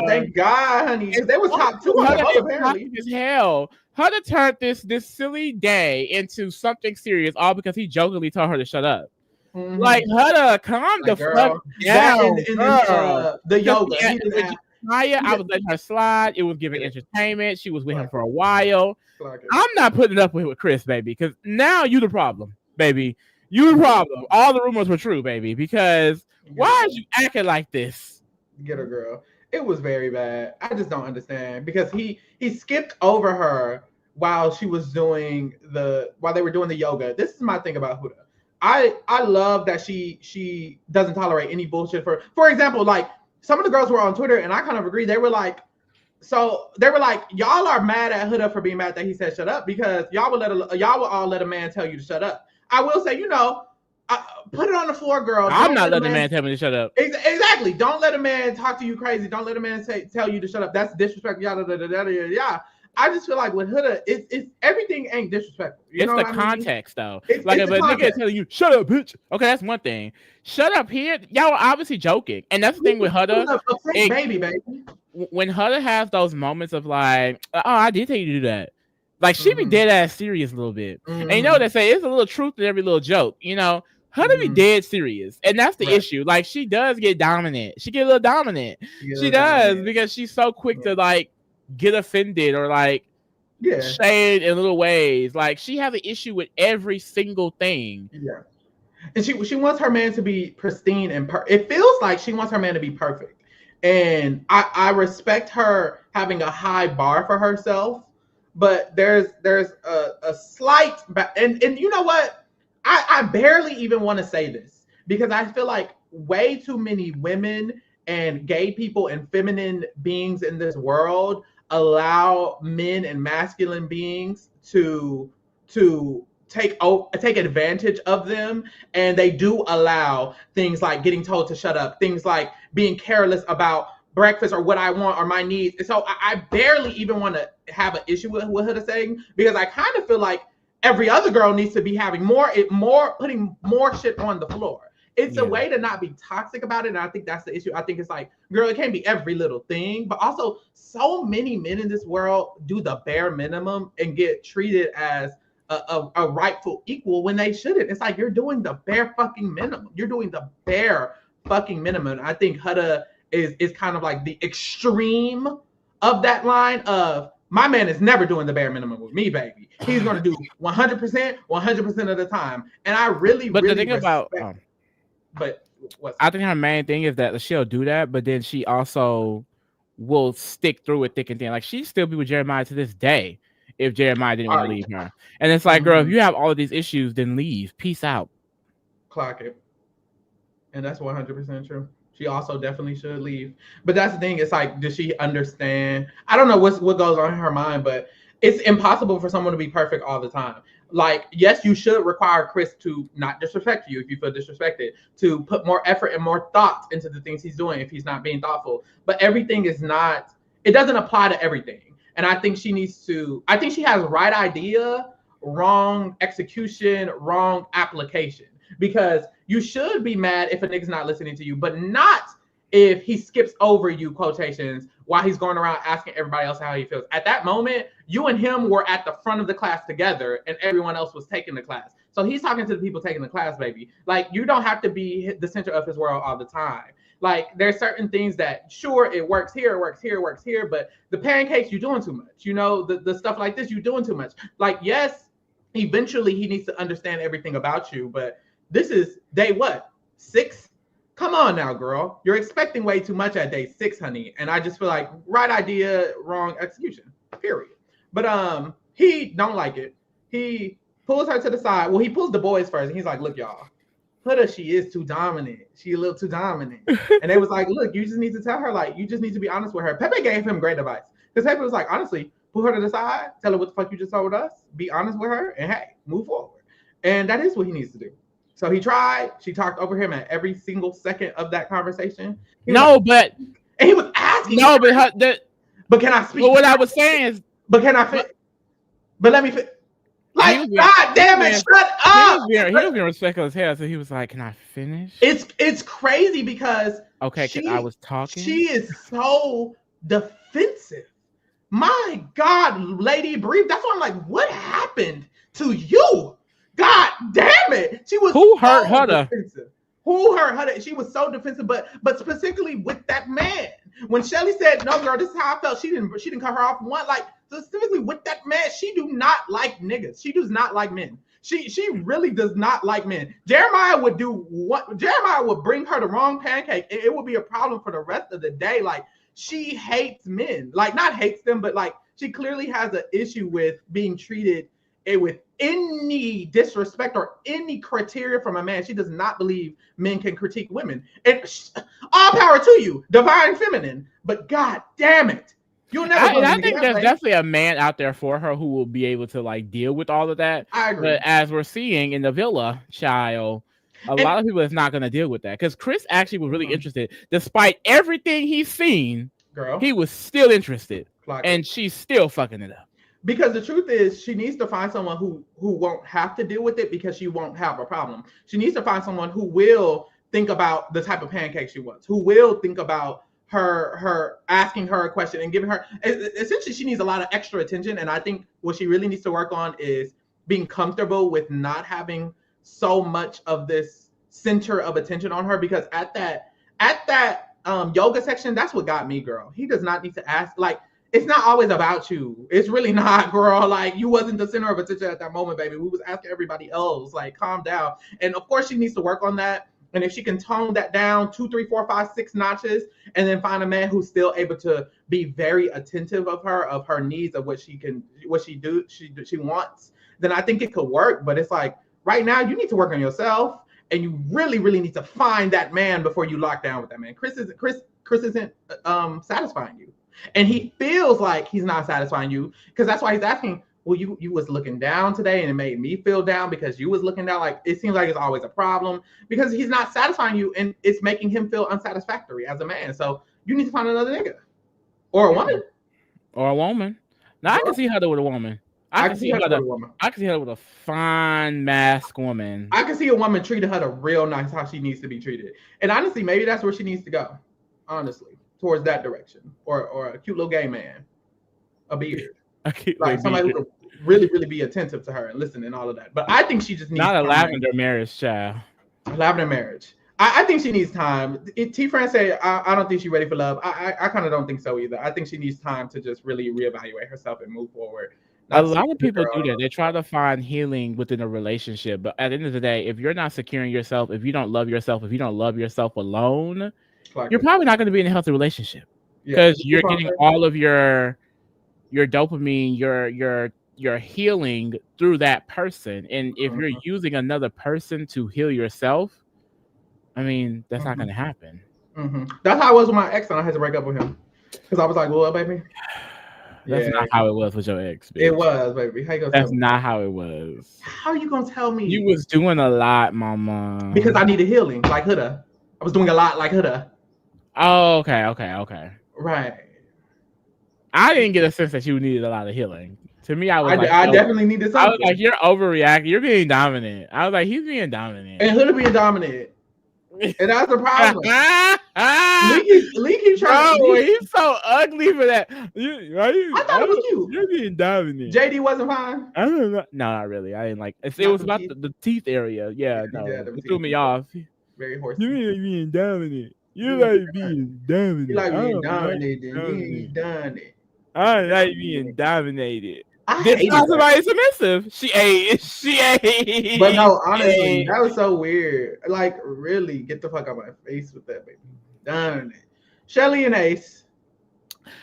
[SPEAKER 1] Thank God, honey. They was top 2 apparently.
[SPEAKER 2] As hell. Huda turned this silly day into something serious, all because he jokingly told her to shut up. Like, Huda, calm the fuck down.
[SPEAKER 1] The yoga.
[SPEAKER 2] Maya, I was letting her slide. It was giving entertainment. She was with him for a while. I'm not putting it up with Chris, baby, because now you the problem, baby. You the problem. All the rumors were true, baby. Because why are you acting like this?
[SPEAKER 1] Get her, girl. It was very bad. I just don't understand because he skipped over her while she was doing while they were doing the yoga. This is my thing about Huda. I love that she doesn't tolerate any bullshit. For example, like some of the girls were on Twitter and I kind of agree. They were like, y'all are mad at Huda for being mad that he said shut up because y'all will all let a man tell you to shut up. I will say, put it on the floor, girl.
[SPEAKER 2] I'm not letting a man tell me to shut up.
[SPEAKER 1] Exactly. Don't let a man talk to you crazy. Don't let a man tell you to shut up. That's disrespectful. Yeah. I just feel like with Huda, it's everything ain't disrespectful.
[SPEAKER 2] It's the context, though. Like if a nigga is telling you, shut up, bitch. Okay, that's one thing. Shut up here. Y'all are obviously joking. And that's the thing with Huda.
[SPEAKER 1] Baby.
[SPEAKER 2] When Huda has those moments of like, oh, I did tell you to do that. Like, she be dead ass serious a little bit. And you know what they say? It's a little truth in every little joke. Huda be dead serious. And that's the issue. Like, she does get dominant. She get a little dominant. She does because she's so quick to, like, get offended or, like, shade in little ways. Like, she has an issue with every single thing.
[SPEAKER 1] Yeah. And she wants her man to be pristine and it feels like she wants her man to be perfect. And I respect her having a high bar for herself. But there's a slight and you know what? I barely even want to say this because I feel like way too many women and gay people and feminine beings in this world allow men and masculine beings to take advantage of them, and they do allow things like getting told to shut up, things like being careless about breakfast or what I want or my needs. And so I barely even want to have an issue with what Huda saying because I kind of feel like every other girl needs to be having putting more shit on the floor. It's a way to not be toxic about it. And I think that's the issue. I think it's like, girl, it can't be every little thing, but also so many men in this world do the bare minimum and get treated as a rightful equal when they shouldn't. It's like, you're doing the bare fucking minimum. You're doing the bare fucking minimum. I think Huda is kind of like the extreme of that line of, my man is never doing the bare minimum with me, baby. He's going to do 100% of the time. And I really,
[SPEAKER 2] but
[SPEAKER 1] really
[SPEAKER 2] the thing about, I think her main thing is that she'll do that, but then she also will stick through it thick and thin. Like, she'd still be with Jeremiah to this day if Jeremiah didn't want to leave her. And it's like, girl, if you have all of these issues, then leave. Peace out.
[SPEAKER 1] Clock it. And that's 100% true. She also definitely should leave. But that's the thing. It's like, does she understand? I don't know what goes on in her mind, but it's impossible for someone to be perfect all the time. Like, yes, you should require Chris to not disrespect you if you feel disrespected, to put more effort and more thought into the things he's doing if he's not being thoughtful. But everything is not, it doesn't apply to everything. And I think she has right idea, wrong execution, wrong application. Because you should be mad if a nigga's not listening to you, but not if he skips over you, quotations, while he's going around asking everybody else how he feels. At that moment, you and him were at the front of the class together and everyone else was taking the class. So he's talking to the people taking the class, baby. Like, you don't have to be the center of his world all the time. Like, there's certain things that, sure, it works here, but the pancakes, you're doing too much. The stuff like this, you're doing too much. Like, yes, eventually he needs to understand everything about you, but this is day 6? Come on now, girl. You're expecting way too much at day 6, honey. And I just feel like right idea, wrong execution, period. But he don't like it. He pulls her to the side. Well, he pulls the boys first. And he's like, look, y'all, Huda, she is too dominant. She a little too dominant. And they was like, look, you just need to tell her, like, you just need to be honest with her. Pepe gave him great advice. Because Pepe was like, honestly, pull her to the side, tell her what the fuck you just told us, be honest with her, and hey, move forward. And that is what he needs to do. So he tried. She talked over him at every single second of that conversation. And he was asking.
[SPEAKER 2] No,
[SPEAKER 1] but can I speak?
[SPEAKER 2] But what I was saying is.
[SPEAKER 1] But can I fit? But let me fit. Like, God damn it, shut up.
[SPEAKER 2] He was being respectful as hell, so he was like, can I finish?
[SPEAKER 1] It's crazy because
[SPEAKER 2] I was talking.
[SPEAKER 1] She is so defensive. My God, Lady Bree. That's why I'm like, what happened to you? God damn it. She was
[SPEAKER 2] Who hurt Huda?
[SPEAKER 1] Who hurt Huda? She was so defensive, but specifically with that man. When Shelly said, no, girl, this is how I felt, she didn't cut her off one. Like, specifically with that man, she do not like niggas. She does not like men. She really does not like men. Jeremiah would do what? Jeremiah would bring her the wrong pancake. It would be a problem for the rest of the day. Like, she hates men. Like, not hates them, but like, she clearly has an issue with being treated with any disrespect or any criteria from a man. She does not believe men can critique women. And all power to you, divine feminine. But god damn it, you'll never.
[SPEAKER 2] I think there's definitely a man out there for her who will be able to like deal with all of that.
[SPEAKER 1] I agree.
[SPEAKER 2] But as we're seeing in the villa, child, a lot of people is not going to deal with that, because Chris actually was really interested, despite everything he's seen. Girl, he was still interested, and she's still fucking it up.
[SPEAKER 1] Because the truth is, she needs to find someone who won't have to deal with it, because she won't have a problem. She needs to find someone who will think about the type of pancake she wants, who will think about her asking her a question and giving her. Essentially, she needs a lot of extra attention, and I think what she really needs to work on is being comfortable with not having so much of this center of attention on her. Because at that yoga section, that's what got me, girl. He does not need to ask. Like, it's not always about you. It's really not, girl. Like, you wasn't the center of attention at that moment, baby. We was asking everybody else. Like, calm down. And of course, she needs to work on that. And if she can tone that down 2, 3, 4, 5, 6 notches, and then find a man who's still able to be very attentive of her needs, of what she wants, then I think it could work. But it's like, right now, you need to work on yourself, and you really, really need to find that man before you lock down with that man. Chris isn't satisfying you. And he feels like he's not satisfying you, because that's why he's asking, well, you was looking down today, and it made me feel down because you was looking down. Like, it seems like it's always a problem, because he's not satisfying you, and it's making him feel unsatisfactory as a man. So you need to find another nigga, or a woman,
[SPEAKER 2] Now, I can see her with a woman. I can see her with a woman. I can see her with a fine masked woman.
[SPEAKER 1] I can see a woman treating her real nice, how she needs to be treated. And honestly, maybe that's where she needs to go. Honestly, towards that direction, or a cute little gay man, a beard, like somebody who could really, really be attentive to her and listen and all of that. But I think she just needs
[SPEAKER 2] not a lavender marriage, child.
[SPEAKER 1] Lavender marriage. I think she needs time. T. Fran said, I don't think she's ready for love. I kind of don't think so either. I think she needs time to just really reevaluate herself and move forward.
[SPEAKER 2] A lot of people do that. They try to find healing within a relationship, but at the end of the day, if you're not securing yourself, if you don't love yourself, if you don't love yourself alone, you're probably not going to be in a healthy relationship, because you're getting all of your dopamine, your healing through that person. And if you're using another person to heal yourself, I mean, that's not going to happen.
[SPEAKER 1] That's how I was with my ex, and I had to break up with him, because I was like, well, baby.
[SPEAKER 2] That's not how it was with your ex, bitch.
[SPEAKER 1] It was, baby. How you gonna
[SPEAKER 2] That's not how it was.
[SPEAKER 1] How are you gonna tell me?
[SPEAKER 2] You was doing a lot, mama.
[SPEAKER 1] Because I needed healing, like Huda. I was doing a lot like Huda.
[SPEAKER 2] Oh, okay.
[SPEAKER 1] Right.
[SPEAKER 2] I didn't get a sense that you needed a lot of healing. To me, I
[SPEAKER 1] definitely needed something.
[SPEAKER 2] I was like, you're overreacting. You're being dominant. I was like, he's being dominant.
[SPEAKER 1] And Huda being dominant. And that's the problem. Lee keeps trying.
[SPEAKER 2] Bro, he's so ugly for that.
[SPEAKER 1] I thought it was cute.
[SPEAKER 2] You're being dominant.
[SPEAKER 1] JD wasn't fine.
[SPEAKER 2] I don't know. No, not really. I didn't like it. It was about the teeth area. Yeah, no. It threw me off.
[SPEAKER 1] Very horsey.
[SPEAKER 2] You're being dominant. You like being dominant.
[SPEAKER 1] You like being dominated. You ain't done it.
[SPEAKER 2] I like being dominated. This not somebody submissive. She ate.
[SPEAKER 1] But no, honestly, that was so weird. Like, really, get the fuck out of my face with that, baby. Done it. Shelly and Ace.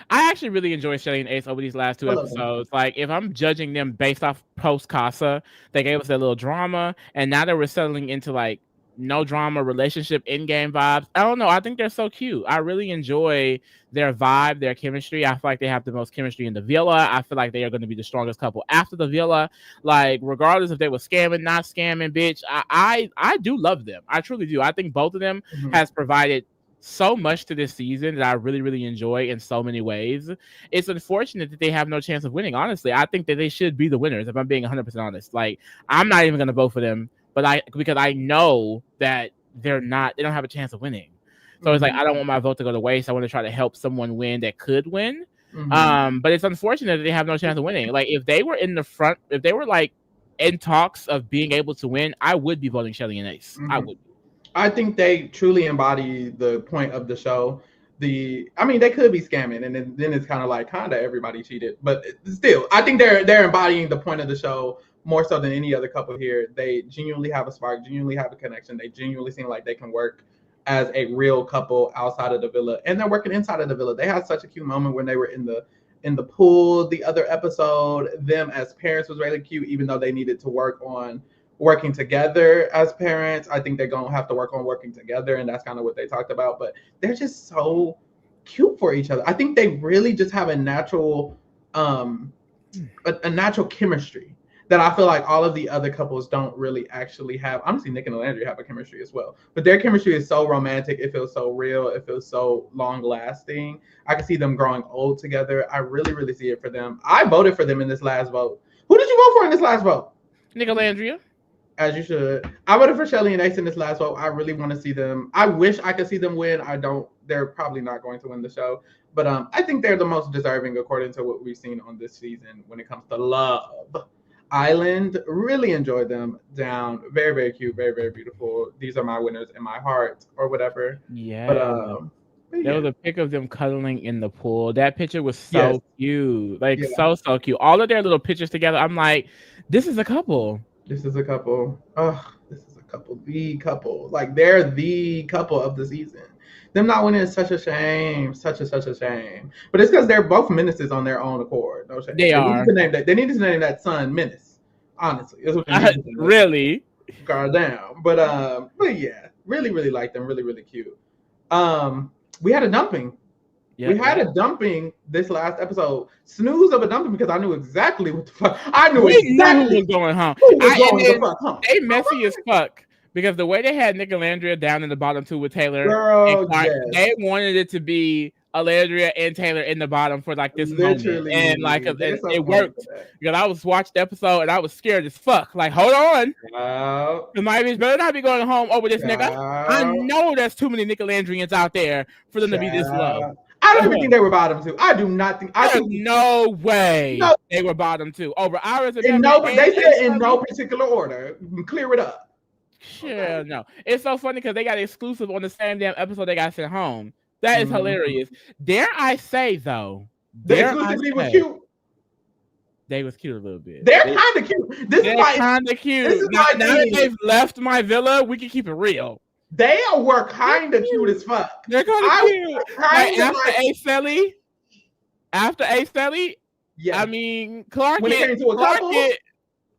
[SPEAKER 2] I actually really enjoyed Shelly and Ace over these last 2 episodes. Like, if I'm judging them based off post Casa, they gave us that little drama, and now that we're settling into like no drama relationship in-game vibes. I don't know. I think they're so cute. I really enjoy their vibe, their chemistry. I feel like they have the most chemistry in the villa. I feel like they are going to be the strongest couple after the villa. Like, regardless if they were scamming, not scamming, bitch, I do love them. I truly do. I think both of them has provided so much to this season that I really, really enjoy in so many ways. It's unfortunate that they have no chance of winning. Honestly, I think that they should be the winners, if I'm being 100% honest. Like, I'm not even going to vote for them, because I know that they don't have a chance of winning. So it's like, I don't want my vote to go to waste. I want to try to help someone win that could win. But it's unfortunate that they have no chance of winning. Like, if they were in the front, if they were like in talks of being able to win, I would be voting Shelly and Ace. I would.
[SPEAKER 1] I think they truly embody the point of the show. They could be scamming, and then it's kind of like everybody cheated, but still, I think they're embodying the point of the show more so than any other couple here. They genuinely have a spark, genuinely have a connection. They genuinely seem like they can work as a real couple outside of the villa, and they're working inside of the villa. They had such a cute moment when they were in the pool. The other episode, them as parents was really cute, even though they needed to work on working together as parents. I think they're gonna have to work on working together, and that's kind of what they talked about. But they're just so cute for each other. I think they really just have a natural natural chemistry that I feel like all of the other couples don't really actually have. Honestly, Nick and Landry have a chemistry as well, but their chemistry is so romantic. It feels so real. It feels so long lasting. I can see them growing old together. I really, really see it for them. I voted for them in this last vote. Who did you vote for in this last vote?
[SPEAKER 2] Nick and Landry.
[SPEAKER 1] As you should. I voted for Shelly and Ace in this last vote. I really want to see them. I wish I could see them win. I don't. They're probably not going to win the show. But I think they're the most deserving according to what we've seen on this season when it comes to Love Island. Really enjoyed them. Down. Very, very cute. Very, very beautiful. These are my winners in my heart or whatever.
[SPEAKER 2] Yeah.
[SPEAKER 1] But
[SPEAKER 2] there was a pic of them cuddling in the pool. That picture was so cute. Like, so cute. All of their little pictures together. I'm like, this is a couple.
[SPEAKER 1] This is a couple. Oh, this is a couple. The couple. Like, they're the couple of the season. Them not winning is such a shame. Such a shame. But it's because they're both menaces on their own accord. No shame.
[SPEAKER 2] They are.
[SPEAKER 1] They need to name that son Menace. Honestly.
[SPEAKER 2] Really?
[SPEAKER 1] God damn. But yeah. Really, really like them. Really, really cute. We had a dumping. We had a dumping this last episode. Snooze of a dumping because I knew exactly what the fuck. I knew exactly
[SPEAKER 2] who was going home. They messy as fuck because the way they had Nick and Landria down in the bottom two with Taylor, and Clark, they wanted it to be Alandria and Taylor in the bottom for like this moment, and like it worked because I was watching the episode and I was scared as fuck. Like, hold on, the my bitch better not be going home over this nigga. I know there's too many Nicolandrians out there for them to be this low.
[SPEAKER 1] I don't even think they were bottom two. I do not think.
[SPEAKER 2] There's no way they were bottom two over Iris.
[SPEAKER 1] They said in no particular order. Clear it up.
[SPEAKER 2] Sure, no. It's so funny because they got exclusive on the same damn episode they got sent home. That is hilarious. Dare I say though?
[SPEAKER 1] The exclusivity was cute.
[SPEAKER 2] They was cute a little bit.
[SPEAKER 1] They're kind of cute. They're
[SPEAKER 2] kind of cute. Now that they've left my villa, we can keep it real.
[SPEAKER 1] They were kind of cute as fuck.
[SPEAKER 2] They're kind of cute. After Ace Sally, I mean, Clark.
[SPEAKER 1] When it came to a couple,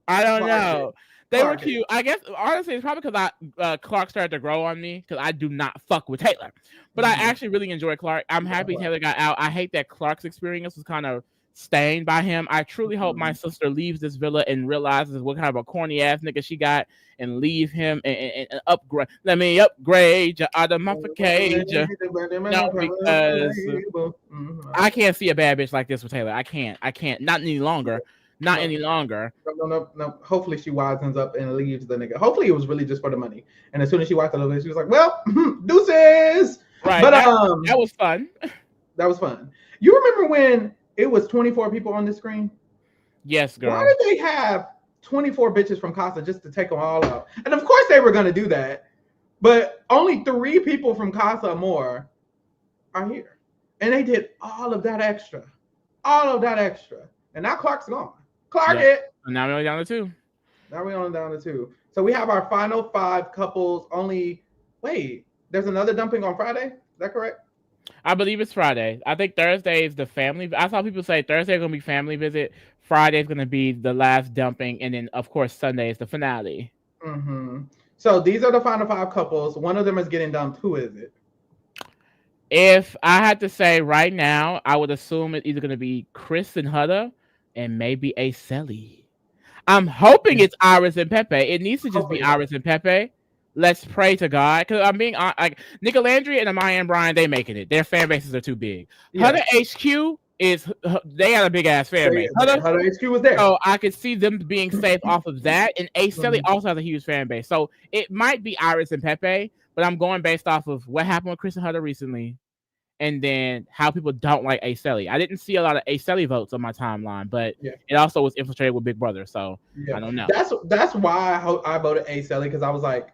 [SPEAKER 2] I don't know. They were cute. I guess honestly, it's probably because Clark started to grow on me because I do not fuck with Taylor. But I actually really enjoy Clark. I'm happy Taylor got out. I hate that Clark's experience was kind of stained by him. I truly hope my sister leaves this villa and realizes what kind of a corny ass nigga she got and leave him and upgrade. Let me upgrade you out of my cage. No, because I can't see a bad bitch like this with Taylor. I can't. Not any longer. Not any longer.
[SPEAKER 1] No. Hopefully she wisens up and leaves the nigga. Hopefully it was really just for the money. And as soon as she walked out of the she was like, well, deuces.
[SPEAKER 2] Right. But that was fun.
[SPEAKER 1] That was fun. You remember when it was 24 people on the screen?
[SPEAKER 2] Yes, girl.
[SPEAKER 1] Why did they have 24 bitches from Casa just to take them all out? And of course they were going to do that. But only 3 people from Casa more are here. And they did all of that extra. And now Clark's gone. Clark it.
[SPEAKER 2] And now we're only down to 2.
[SPEAKER 1] So we have our final 5 couples. There's another dumping on Friday. Is that correct?
[SPEAKER 2] I believe it's Friday. I think Thursday is the family. I saw people say Thursday is going to be family visit. Friday is going to be the last dumping. And then, of course, Sunday is the finale.
[SPEAKER 1] Mm-hmm. So these are the final 5 couples. One of them is getting dumped. Who is it?
[SPEAKER 2] If I had to say right now, I would assume it's either going to be Chris and Huda and maybe Acelli. I'm hoping it's Iris and Pepe. It needs to just be Iris and Pepe. Let's pray to God. Because I'm being like Nick Landry and Amaya and Brian, they making it. Their fan bases are too big. Yeah. Huda HQ they got a big ass fan base.
[SPEAKER 1] Huda HQ was there.
[SPEAKER 2] So I could see them being safe off of that. And Acelli also has a huge fan base. So it might be Iris and Pepe, but I'm going based off of what happened with Chris and Huda recently. And then how people don't like Acelli. I didn't see a lot of Acelli votes on my timeline, but it also was infiltrated with Big Brother. So I don't know.
[SPEAKER 1] That's why I voted Acelli, because I was like,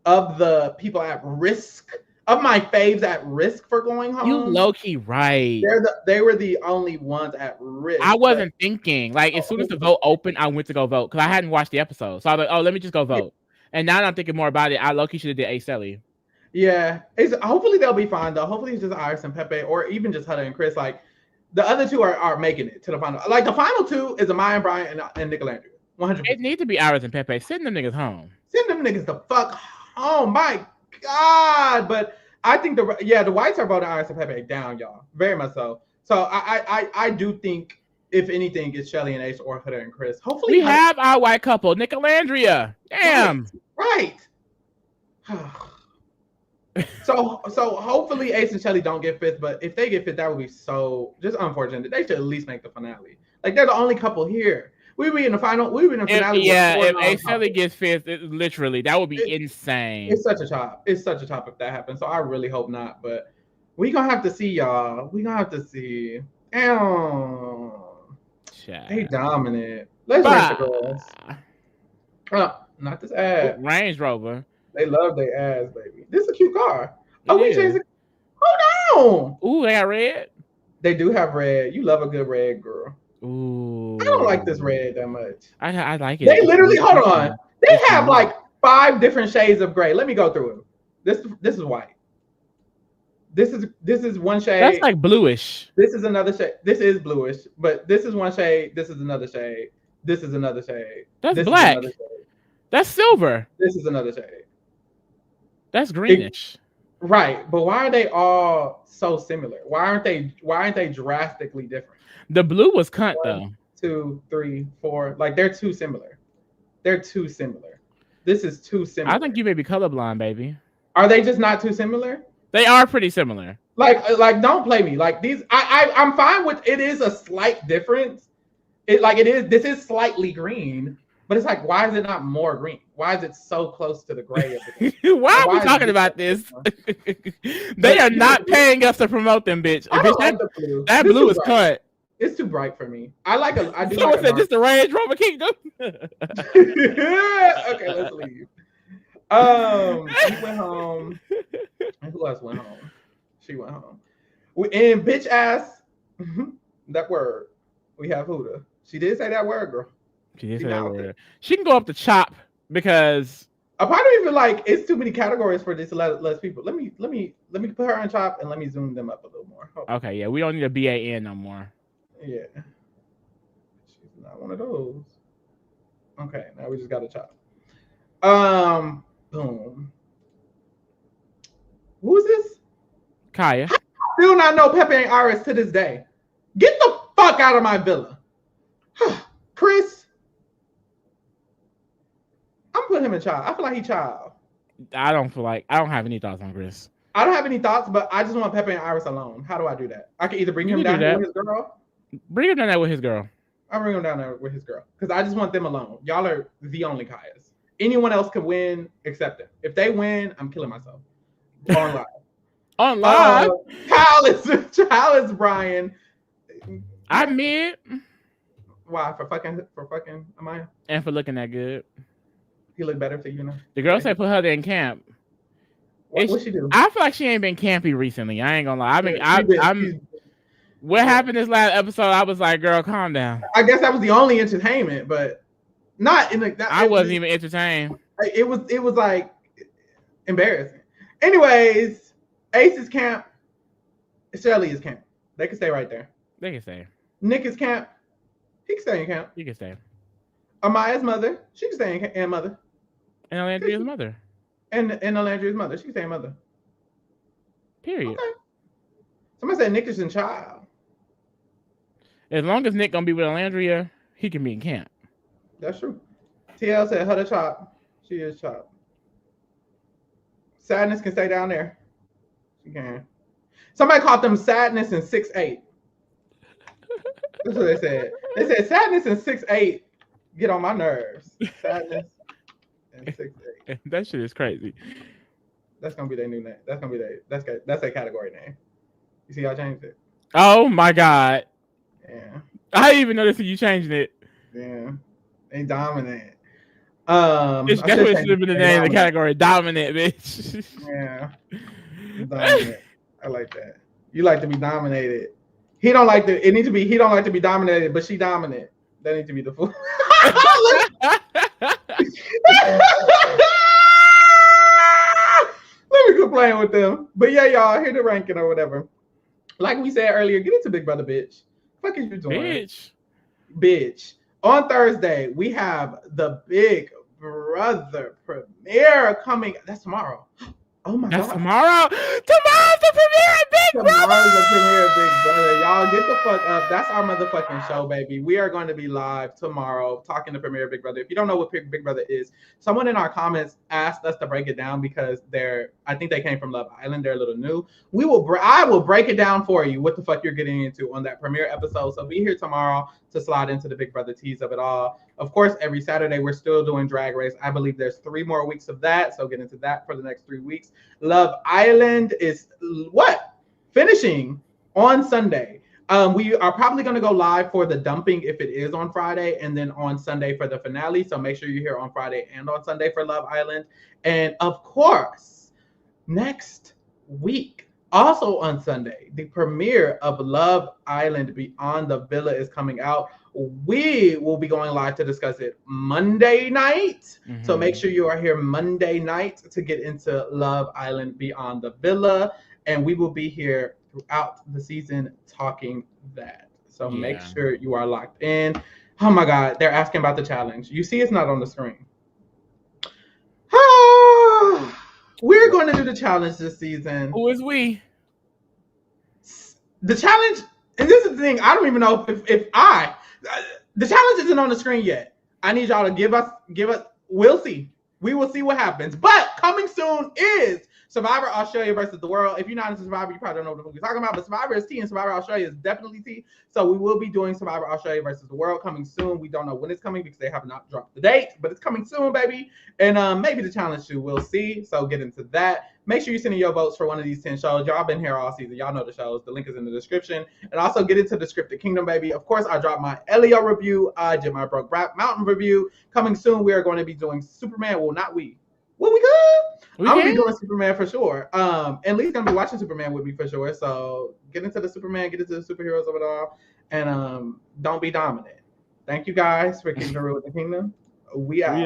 [SPEAKER 1] of the people at risk of my faves at risk for going home.
[SPEAKER 2] You low-key right.
[SPEAKER 1] They were the only ones at risk.
[SPEAKER 2] I wasn't thinking. Like, as soon as the vote opened, I went to go vote because I hadn't watched the episode. So I was like, oh, let me just go vote. And now that I'm thinking more about it, I low-key should have did Ace Selly.
[SPEAKER 1] Yeah, hopefully they'll be fine though. Hopefully it's just Iris and Pepe, or even just Huda and Chris. Like the other two are making it to the final. Like the final two is Amaya and Brian and Nick Landry. 100%.
[SPEAKER 2] It needs to be Iris and Pepe. Send them niggas home.
[SPEAKER 1] Send them niggas the fuck home. My God. But I think the whites are voting Iris and Pepe down, y'all. Very much so. So I do think if anything, it's Shelly and Ace or Huda and Chris. Hopefully
[SPEAKER 2] we have our white couple, Nick and Landria. Damn.
[SPEAKER 1] Right. So hopefully Ace and Shelly don't get fifth, but if they get fifth, that would be so just unfortunate. They should at least make the finale. Like they're the only couple here. We'd be in the final. We'd be in the finale.
[SPEAKER 2] If Ace Shelly gets fifth, literally that would be insane.
[SPEAKER 1] It's such a chop. It's such a chop if that happens. So I really hope not. But we gonna have to see, y'all. We gonna have to see. Damn. They dominant. Let's race the girls. Oh, not this ad.
[SPEAKER 2] Range Rover.
[SPEAKER 1] They love their ass, baby. This is a cute car. Oh, we changed it. Hold on.
[SPEAKER 2] Ooh, they got red.
[SPEAKER 1] They do have red. You love a good red, girl.
[SPEAKER 2] Ooh.
[SPEAKER 1] I don't like this red that much.
[SPEAKER 2] I like it.
[SPEAKER 1] They literally, hold on. They have like 5 different shades of gray. Let me go through them. This is white. This is one shade.
[SPEAKER 2] That's like bluish.
[SPEAKER 1] This is another shade. This is bluish, but this is one shade. This is another shade. This is another shade.
[SPEAKER 2] That's black. That's silver.
[SPEAKER 1] This is another shade.
[SPEAKER 2] That's greenish.
[SPEAKER 1] Right, but why are they all so similar? Why aren't they drastically different?
[SPEAKER 2] The blue was cunt though.
[SPEAKER 1] 2, 3, 4. Like they're too similar. They're too similar. This is too similar.
[SPEAKER 2] I think you may be colorblind, baby.
[SPEAKER 1] Are they just not too similar?
[SPEAKER 2] They are pretty similar.
[SPEAKER 1] Like don't play me. Like these, I'm fine with it. Is a slight difference. This is slightly green, but it's like, why is it not more green? Why is it so close to the gray of the
[SPEAKER 2] why are we talking about this? They are not paying us to promote them, bitch. That blue is cut.
[SPEAKER 1] It's too bright for me. I do.
[SPEAKER 2] Someone said this the Range Rover Kingdom.
[SPEAKER 1] Okay, let's leave. He went home. And who else went home? She went home. And bitch ass, that word. We have Huda. She did say that word, girl.
[SPEAKER 2] She did say that word. She can go up the chop because
[SPEAKER 1] a part of me feel like it's too many categories for this to less people. Let me put her on chop and let me zoom them up a little more.
[SPEAKER 2] Okay, yeah, we don't need a BAN no more.
[SPEAKER 1] Yeah. She's not one of those. Okay, now we just got a chop. Boom. Who is this?
[SPEAKER 2] Kaya.
[SPEAKER 1] I still not know Pepe and Iris to this day. Get the fuck out of my villa. Chris. I'm putting him in child. I feel like he child.
[SPEAKER 2] I don't have any thoughts on Chris.
[SPEAKER 1] I don't have any thoughts, but I just want Pepe and Iris alone. How do I do that? I can either bring him down there with his girl.
[SPEAKER 2] Bring him down there with his girl.
[SPEAKER 1] I'll bring him down there with his girl. Because I just want them alone. Y'all are the only Kayas. Anyone else could win except them. If they win, I'm killing myself. On live.
[SPEAKER 2] On live?
[SPEAKER 1] Child is Brian.
[SPEAKER 2] I mid.
[SPEAKER 1] Why? For fucking Amaya?
[SPEAKER 2] And for looking that good.
[SPEAKER 1] He look better to you now.
[SPEAKER 2] The girl said put her in camp.
[SPEAKER 1] What she do?
[SPEAKER 2] I feel like she ain't been campy recently. I ain't gonna lie. What happened this last episode? I was like, girl, calm down.
[SPEAKER 1] I guess that was the only entertainment, but not in the.
[SPEAKER 2] I wasn't even entertained.
[SPEAKER 1] It was like embarrassing. Anyways, Ace's camp. Shirley is camp. They can stay right there.
[SPEAKER 2] They can stay.
[SPEAKER 1] Nick is camp. He can stay in camp.
[SPEAKER 2] You can stay.
[SPEAKER 1] Amaya's mother. She can stay in mother.
[SPEAKER 2] And Alandria's mother.
[SPEAKER 1] And Alandria's mother. She can stay in mother.
[SPEAKER 2] Period.
[SPEAKER 1] Okay. Somebody said Nick is in child.
[SPEAKER 2] As long as Nick gonna be with Alandria, he can be in camp.
[SPEAKER 1] That's true. TL said Huda chop. She is chop. Sadness can stay down there. She can. Somebody called them Sadness and 6'8". That's what they said. They said Sadness and 6'8" get on my nerves. Sadness and 6'8".
[SPEAKER 2] That shit is crazy.
[SPEAKER 1] That's gonna be their new name. That's their category name. You see how I changed it?
[SPEAKER 2] Oh my god.
[SPEAKER 1] Yeah.
[SPEAKER 2] I didn't even notice you changing it.
[SPEAKER 1] Yeah. They dominant.
[SPEAKER 2] That's what should have been the name of the category. Dominant, bitch.
[SPEAKER 1] Yeah. Dominant. I like that. You like to be dominated. He don't like to. It needs to be. He don't like to be dominated, but she dominant. That needs to be the full. Let me quit playing with them. But yeah, y'all, hear the ranking or whatever. Like we said earlier, get into Big Brother, bitch. What are you doing? Bitch. On Thursday, we have the Big Brother premiere coming. That's tomorrow. Oh my God.
[SPEAKER 2] That's tomorrow. Tomorrow's the premiere of Big Brother.
[SPEAKER 1] Tomorrow's the premiere of Big Brother. Y'all get the fuck up. That's our motherfucking show, baby. We are going to be live tomorrow talking the premiere of Big Brother. If you don't know what Big Brother is, someone in our comments asked us to break it down because I think they came from Love Island. They're a little new. I will break it down for you what the fuck you're getting into on that premiere episode. So be here tomorrow to slide into the Big Brother tease of it all. Of course, every Saturday we're still doing Drag Race. I believe there's 3 more weeks of that, so get into that for the next 3 weeks. Love Island is finishing on Sunday. We are probably going to go live for the dumping if it is on Friday, and then on Sunday for the finale. So make sure you're here on Friday and on Sunday for Love Island. And of course, next week, also on Sunday, the premiere of Love Island Beyond the Villa is coming out. We will be going live to discuss it Monday night. Mm-hmm. So make sure you are here Monday night to get into Love Island Beyond the Villa. And we will be here throughout the season talking that. So make sure you are locked in. Oh my God, they're asking about the challenge. You see it's not on the screen. We're going to do the challenge this season.
[SPEAKER 2] Who is we?
[SPEAKER 1] The challenge, and this is the thing, I don't even know if the challenge isn't on the screen yet. I need y'all to give us, we'll see. We will see what happens. But coming soon is Survivor Australia versus the World. If you're not into Survivor, you probably don't know what we're talking about, but Survivor is T and Survivor Australia is definitely T. So we will be doing Survivor Australia versus the World coming soon. We don't know when it's coming because they have not dropped the date, but it's coming soon, baby. And maybe the challenge too, we'll see. So get into that. Make sure you send in your votes for one of these 10 shows. Y'all been here all season. Y'all know the shows. The link is in the description. And also get into the Scripted Kingdom, baby. Of course, I dropped my Elio review. I did my Brokeback Mountain review. Coming soon, we are going to be doing Superman. Well, not we. Well, we good. I'm going to be doing Superman for sure. And Lee's going to be watching Superman with me for sure. So get into the Superman, get into the superheroes of it all. And don't be dominant. Thank you guys for keeping it real with the kingdom. We out.